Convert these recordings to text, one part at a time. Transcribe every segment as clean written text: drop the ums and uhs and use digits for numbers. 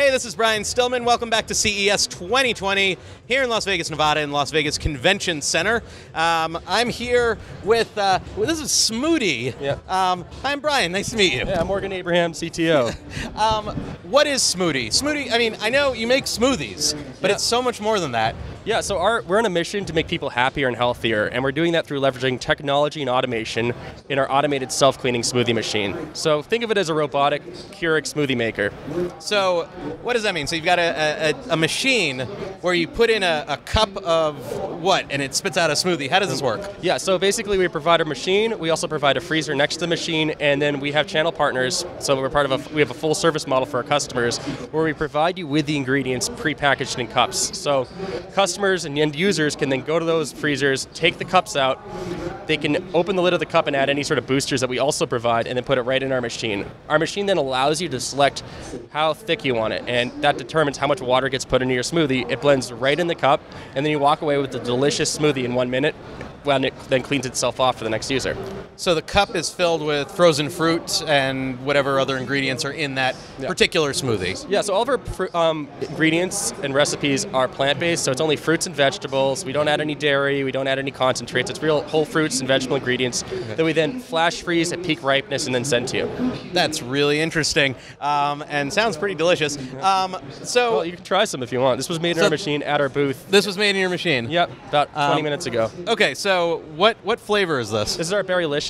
Hey, this is Brian Stillman. Welcome back to CES 2020 here in Las Vegas, Nevada, in Las Vegas Convention Center. I'm here with, this is SMOODI. Yeah. I'm Brian. Nice to meet you. Yeah, Morgan Abraham, CTO. What is SMOODI? SMOODI, I mean, I know you make smoothies, but it's so much more than that. Yeah, so we're on a mission to make people happier and healthier, and we're doing that through leveraging technology and automation in our automated self-cleaning smoothie machine. So think of it as a robotic Keurig smoothie maker. So what does that mean? So you've got a machine where you put in a cup of what, and it spits out a smoothie. How does this work? Yeah, so basically we provide a machine, we also provide a freezer next to the machine, and then we have channel partners, so we have a full service model for our customers where we provide you with the ingredients prepackaged in cups. So customers and end users can then go to those freezers, take the cups out, they can open the lid of the cup and add any sort of boosters that we also provide and then put it right in our machine. Our machine then allows you to select how thick you want it, and that determines how much water gets put into your smoothie. It blends right in the cup, and then you walk away with a delicious smoothie in 1 minute when it then cleans itself off for the next user. So the cup is filled with frozen fruit and whatever other ingredients are in that particular smoothie. Yeah, so all of our ingredients and recipes are plant-based, so it's only fruits and vegetables. We don't add any dairy, we don't add any concentrates. It's real whole fruits and vegetable ingredients that we then flash freeze at peak ripeness and then send to you. That's really interesting and sounds pretty delicious. Well, you can try some if you want. This was made in our machine at our booth. This was made in your machine? Yep, about 20 minutes ago. Okay, so what flavor is this? This is our Berrylicious,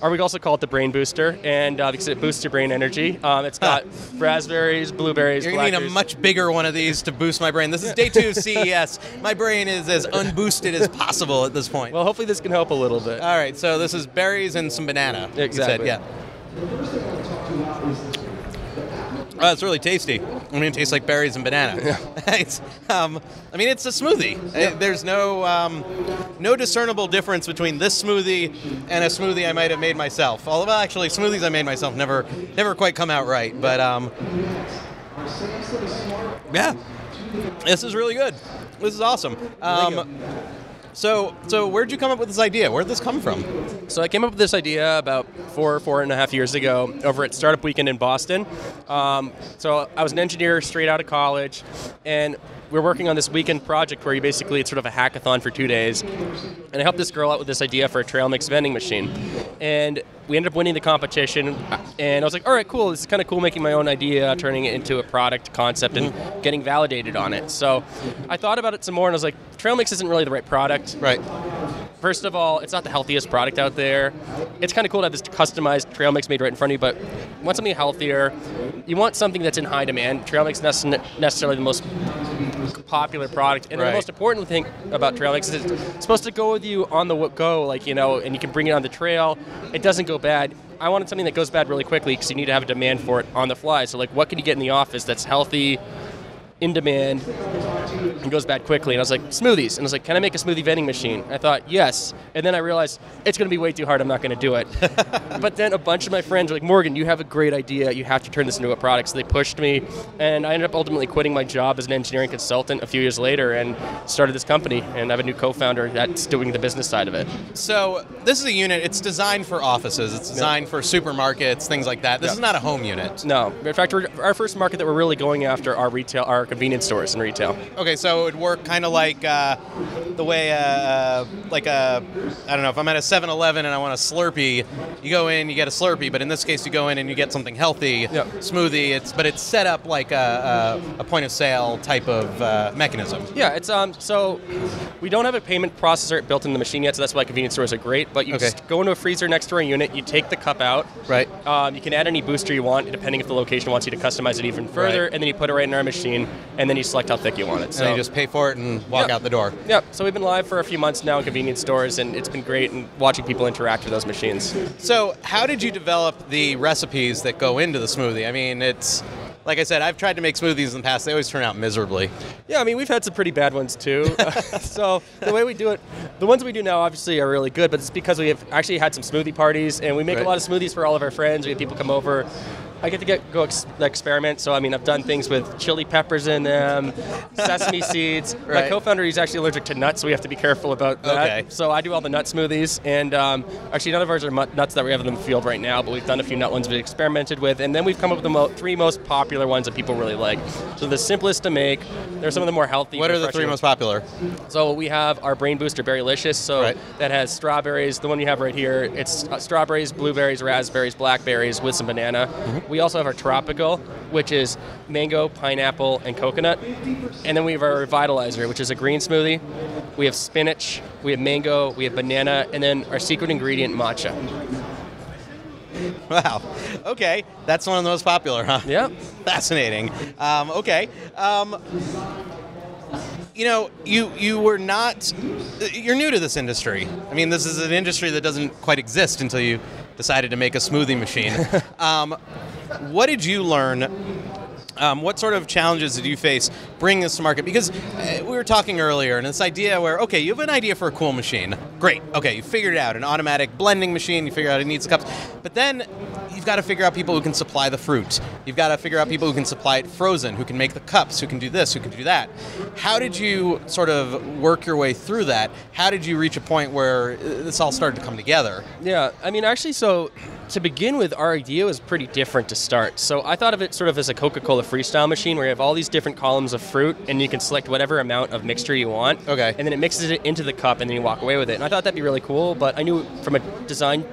or we also call it the Brain Booster, and because it boosts your brain energy. It's got raspberries, blueberries, You're going to need a much bigger one of these to boost my brain. This is day 2 of CES. My brain is as unboosted as possible at this point. Well, hopefully this can help a little bit. All right, so this is berries and some banana. Exactly. You said, yeah. Oh, it's really tasty. I mean, it tastes like berries and banana. Yeah. I mean, it's a smoothie. Yeah. There's no discernible difference between this smoothie and a smoothie I might have made myself. Although, actually, smoothies I made myself never quite come out right. But yeah, this is really good. This is awesome. So where'd you come up with this idea? Where'd this come from? So I came up with this idea about four and a half years ago over at Startup Weekend in Boston. So I was an engineer straight out of college, and we're working on this weekend project where it's sort of a hackathon for 2 days. And I helped this girl out with this idea for a trail mix vending machine. And we ended up winning the competition, and I was like, all right, cool, this is kind of cool making my own idea, turning it into a product concept and getting validated on it. So I thought about it some more, and I was like, trail mix isn't really the right product. Right. First of all, it's not the healthiest product out there. It's kind of cool to have this customized trail mix made right in front of you, but you want something healthier. You want something that's in high demand. Trail mix isn't necessarily the most popular product. And the most important thing about trail mix is it's supposed to go with you on the go, and you can bring it on the trail. It doesn't go bad. I wanted something that goes bad really quickly because you need to have a demand for it on the fly. So what can you get in the office that's healthy, in demand, and goes bad quickly? And I was like, smoothies. And I was like, can I make a smoothie vending machine? I thought, yes. And then I realized it's going to be way too hard. I'm not going to do it. But then a bunch of my friends were like, Morgan, you have a great idea. You have to turn this into a product. So they pushed me, and I ended up ultimately quitting my job as an engineering consultant a few years later and started this company. And I have a new co-founder that's doing the business side of it. So this is a unit. It's designed for offices. It's designed for supermarkets, things like that. This is not a home unit. No. In fact, our first market that we're really going after are retail, our convenience stores and retail. Okay, so it would work kind of like the way, I don't know, if I'm at a 7-Eleven and I want a Slurpee, you go in, you get a Slurpee, but in this case you go in and you get something healthy, smoothie, but it's set up like a point of sale type of mechanism. Yeah, it's so we don't have a payment processor built in the machine yet, so that's why convenience stores are great, but you just go into a freezer next to our unit, you take the cup out, right? You can add any booster you want, depending if the location wants you to customize it even further, and then you put it right in our machine, and then you select how thick you want it. So and you just pay for it and walk out the door. Yep. So we've been live for a few months now in convenience stores, and it's been great and watching people interact with those machines. So how did you develop the recipes that go into the smoothie? I mean, it's like I said, I've tried to make smoothies in the past. They always turn out miserably. Yeah, I mean, we've had some pretty bad ones too. So the way we do it, the ones we do now obviously are really good, but it's because we have actually had some smoothie parties, and we make a lot of smoothies for all of our friends. We have people come over. I get to go experiment. So, I mean, I've done things with chili peppers in them, sesame seeds. Right. My co-founder, he's actually allergic to nuts, so we have to be careful about that. Okay. So I do all the nut smoothies. And actually, none of ours are nuts that we have in the field right now, but we've done a few nut ones we've experimented with. And then we've come up with the three most popular ones that people really like. So the simplest to make. They're some of the more healthy. What are the three most popular? So we have our Brain Booster Berrylicious. So that has strawberries. The one you have right here, it's strawberries, blueberries, raspberries, blackberries with some banana. We also have our Tropical, which is mango, pineapple, and coconut. And then we have our Revitalizer, which is a green smoothie. We have spinach, we have mango, we have banana, and then our secret ingredient, matcha. Wow. Okay. That's one of the most popular, huh? Yeah. Fascinating. Okay. You know, you were not... You're new to this industry. I mean, this is an industry that doesn't quite exist until you decided to make a smoothie machine. What did you learn? What sort of challenges did you face bringing this to market? Because we were talking earlier, and this idea where, okay, you have an idea for a cool machine. Great. Okay, you figured it out. An automatic blending machine. You figure out it needs the cups. But then you've got to figure out people who can supply the fruit. You've got to figure out people who can supply it frozen, who can make the cups, who can do this, who can do that. How did you sort of work your way through that? How did you reach a point where this all started to come together? Yeah, I mean, actually, so to begin with, our idea was pretty different to start. So I thought of it sort of as a Coca-Cola freestyle machine where you have all these different columns of fruit and you can select whatever amount of mixture you want. Okay. And then it mixes it into the cup and then you walk away with it. And I thought that'd be really cool, but I knew from a design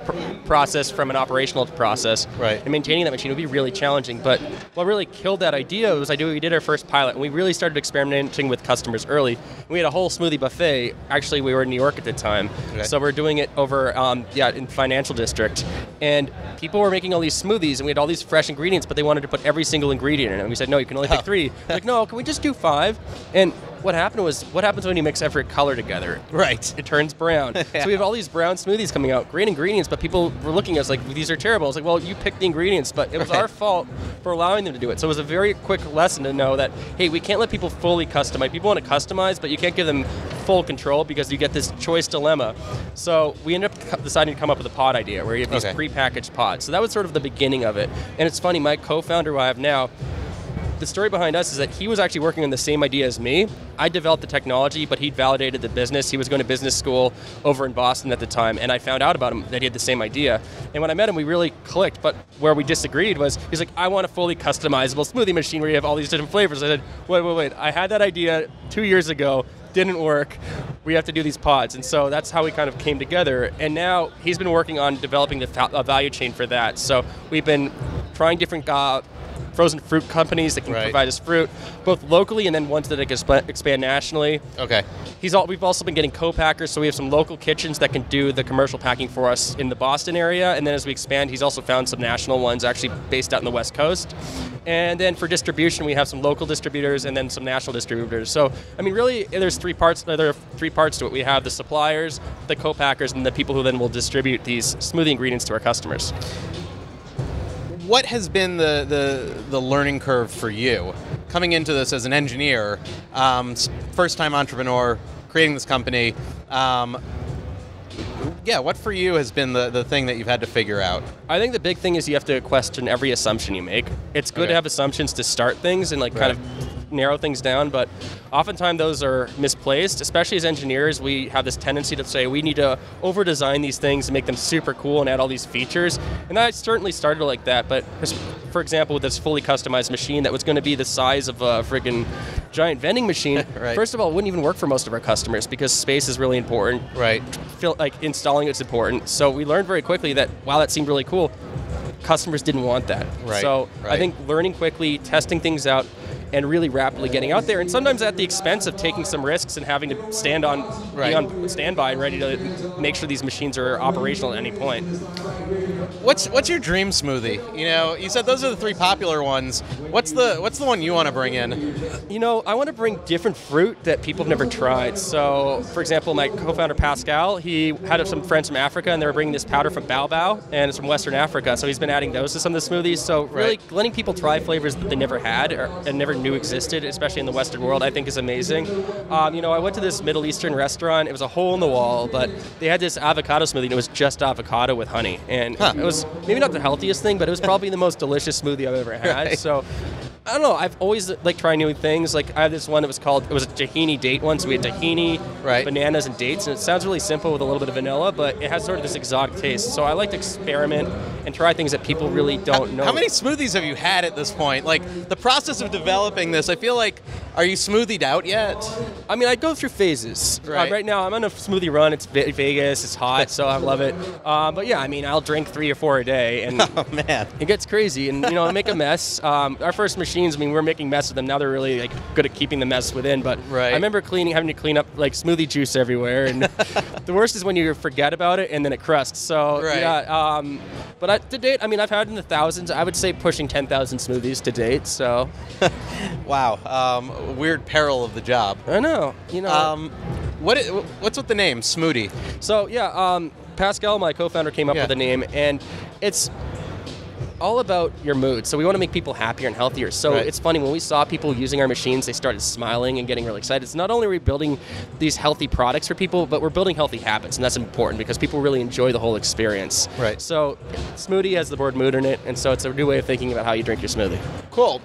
process, from an operational process, right, and maintaining that machine would be really challenging. But what really killed that idea was we did our first pilot and we really started experimenting with customers early. We had a whole smoothie buffet. Actually, we were in New York at the time. Okay. So we're doing it over in Financial District. And people were making all these smoothies and we had all these fresh ingredients, but they wanted to put every single ingredient in it. And we said, no, you can only pick 3. Like, no, can we just do 5? And what happens when you mix every color together? Right. It turns brown. So we have all these brown smoothies coming out, great ingredients, but people were looking at us like, these are terrible. I was like, well, you picked the ingredients, but it was our fault for allowing them to do it. So it was a very quick lesson to know that, hey, we can't let people fully customize. People want to customize, but you can't give them full control because you get this choice dilemma. So we ended up deciding to come up with a pod idea where you have these prepackaged pods. So that was sort of the beginning of it. And it's funny, my co-founder who I have now, the story behind us is that he was actually working on the same idea as me. I developed the technology, but he'd validated the business. He was going to business school over in Boston at the time, and I found out about him that he had the same idea. And when I met him, we really clicked, but where we disagreed was, he's like, I want a fully customizable smoothie machine where you have all these different flavors. I said, wait, I had that idea 2 years ago, didn't work. We have to do these pods. And so that's how we kind of came together. And now he's been working on developing the value chain for that. So we've been trying different frozen fruit companies that can provide us fruit, both locally and then ones that can expand nationally. Okay. We've also been getting co-packers, so we have some local kitchens that can do the commercial packing for us in the Boston area, and then as we expand, he's also found some national ones actually based out in the West Coast. And then for distribution, we have some local distributors and then some national distributors. So, I mean, really, there are 3 parts to it. We have the suppliers, the co-packers, and the people who then will distribute these smoothie ingredients to our customers. What has been the learning curve for you coming into this as an engineer, first-time entrepreneur, creating this company? What for you has been the thing that you've had to figure out? I think the big thing is you have to question every assumption you make. It's good to have assumptions to start things and kind of narrow things down, but oftentimes those are misplaced. Especially as engineers, we have this tendency to say we need to over-design these things and make them super cool and add all these features. And I certainly started like that, but for example, with this fully customized machine that was going to be the size of a friggin' giant vending machine, first of all, it wouldn't even work for most of our customers because space is really important. Right. Installing it's important. So we learned very quickly that while that seemed really cool, customers didn't want that. Right. So I think learning quickly, testing things out, and really rapidly getting out there, and sometimes at the expense of taking some risks and having to be on standby and ready to make sure these machines are operational at any point. What's your dream smoothie? You know, you said those are the 3 popular ones. What's the one you want to bring in? You know, I want to bring different fruit that people have never tried. So, for example, my co-founder Pascal, he had some friends from Africa, and they were bringing this powder from baobab, and it's from Western Africa. So he's been adding those to some of the smoothies. So really letting people try flavors that they never had and never knew existed, especially in the Western world, I think is amazing. I went to this Middle Eastern restaurant. It was a hole in the wall, but they had this avocado smoothie, and it was just avocado with honey. And it was maybe not the healthiest thing, but it was probably the most delicious smoothie I've ever had. Right. So I don't know. I've always trying new things. Like I have this one that it was a tahini date one. So we had tahini, bananas, and dates. And it sounds really simple with a little bit of vanilla, but it has sort of this exotic taste. So I like to experiment and try things that people really don't know. How many smoothies have you had at this point? Like the process of developing this, I feel like, are you smoothied out yet? I mean, I go through phases. Right. Right now, I'm on a smoothie run. It's Vegas. It's hot, so I love it. But yeah, I mean, I'll drink 3 or 4 a day, and oh man, it gets crazy. And I make a mess. Our first machines, I mean, we're making mess with them. Now they're really good at keeping the mess within. But I remember having to clean up like smoothie juice everywhere, and the worst is when you forget about it and then it crusts. So yeah. But to date, I mean, I've had in the thousands. I would say pushing 10,000 smoothies to date. So, wow, weird peril of the job. I know. What's with the name SMOODI? So yeah, Pascal, my co-founder, came up with the name, and it's all about your mood. So we want to make people happier and healthier. So it's funny, when we saw people using our machines, they started smiling and getting really excited. It's not only are we building these healthy products for people, but we're building healthy habits, and that's important because people really enjoy the whole experience. Right. So SMOODI has the word mood in it, and so it's a new way of thinking about how you drink your smoothie. Cool.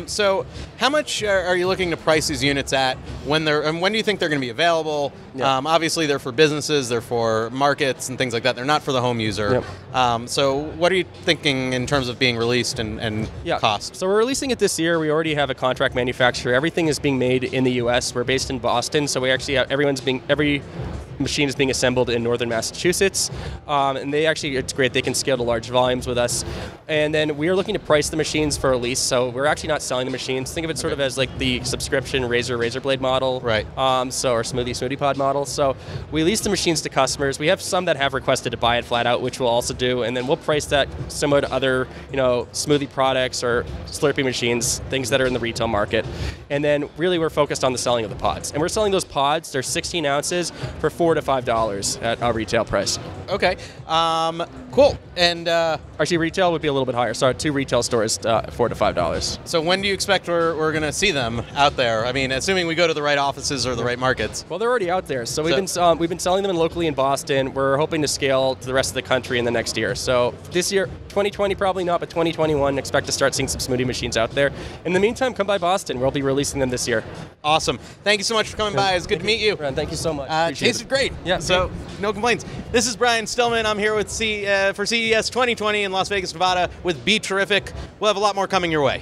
So how much are you looking to price these units at? When do you think they're going to be available? Yeah. Obviously, they're for businesses, they're for markets and things like that. They're not for the home user. Yep. So what are you thinking in terms of being released and cost? So we're releasing it this year. We already have a contract manufacturer. Everything is being made in the U.S. We're based in Boston, so we actually have every machine is being assembled in northern Massachusetts, and it's great. They can scale to large volumes with us. And then we are looking to price the machines for a lease, so we're actually not selling the machines. Think of it sort of as like the subscription razor blade model, right? Or smoothie pod model. So we lease the machines to customers. We have some that have requested to buy it flat out, which we'll also do, and then we'll price that similar to other smoothie products or Slurpee machines, things that are in the retail market. And then really we're focused on the selling of the pods, and we're selling those pods. They're 16 ounces for $4 to $5 at our retail price. Okay, cool. And actually, retail would be a little bit higher. So 2 retail stores, $4 to $5. So when do you expect we're going to see them out there? I mean, assuming we go to the right offices or the right markets. Well, they're already out there. So we've been selling them locally in Boston. We're hoping to scale to the rest of the country in the next year. So this year, 2020 probably not, but 2021 expect to start seeing some smoothie machines out there. In the meantime, come by Boston. We'll be releasing them this year. Awesome. Thank you so much for coming by. It's good to meet you. Ron, thank you so much. Tasted great. Yeah. So no complaints. This is Brian Stillman. I'm here with for CES 2020 in Las Vegas, Nevada with BeTerrific. We'll have a lot more coming your way.